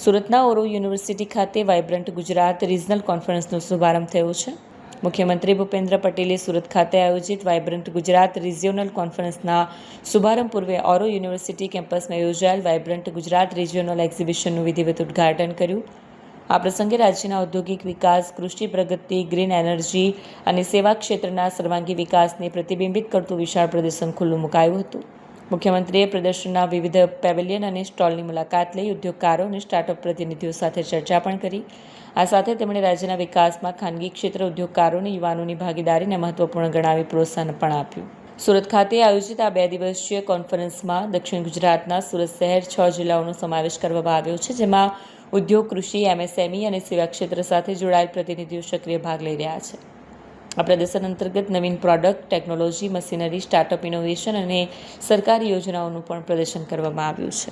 સુરતના ઓરો યુનિવર્સિટી ખાતે vibrant Gujarat regional કોન્ફરન્સનો શુભારંભ થયો છે. મુખ્યમંત્રી ભૂપેન્દ્ર પટેલે સુરત ખાતે આયોજિત વાઇબ્રન્ટ ગુજરાત રિજિયોનલ કોન્ફરન્સના શુભારંભ પૂર્વે ઓરો યુનિવર્સિટી કેમ્પસમાં યોજાયેલ વાઇબ્રન્ટ ગુજરાત રિજિયોનલ એક્ઝિબિશનનું વિધિવત ઉદ્ઘાટન કર્યું. આ પ્રસંગે રાજ્યના ઔદ્યોગિક વિકાસ, કૃષિ પ્રગતિ, ગ્રીન એનર્જી અને સેવા ક્ષેત્રના સર્વાંગી વિકાસને પ્રતિબિંબિત કરતું વિશાળ પ્રદર્શન ખુલ્લું મુકાયું હતું. મુખ્યમંત્રીએ પ્રદર્શનના વિવિધ પેવેલિયન અને સ્ટોલની મુલાકાત લઈ ઉદ્યોગકારો અને સ્ટાર્ટઅપ પ્રતિનિધિઓ સાથે ચર્ચા પણ કરી. આ સાથે તેમણે રાજ્યના વિકાસમાં ખાનગી ક્ષેત્ર, ઉદ્યોગકારો અને યુવાનોની ભાગીદારીને મહત્વપૂર્ણ ગણાવી પ્રોત્સાહન પણ આપ્યું. સુરત ખાતે આયોજિત આ 2 દિવસીય કોન્ફરન્સમાં દક્ષિણ ગુજરાતના સુરત શહેર 6 જિલ્લાઓનો સમાવેશ કરવામાં આવ્યો છે, જેમાં ઉદ્યોગ, કૃષિ, એમએસએમઈ અને સેવા ક્ષેત્ર સાથે જોડાયેલ પ્રતિનિધિઓ સક્રિય ભાગ લઈ રહ્યા છે. આ પ્રદર્શન અંતર્ગત નવીન product, technology, machinery, startup innovation અને સરકારી યોજનાઓનું પણ પ્રદર્શન કરવામાં આવ્યું છે.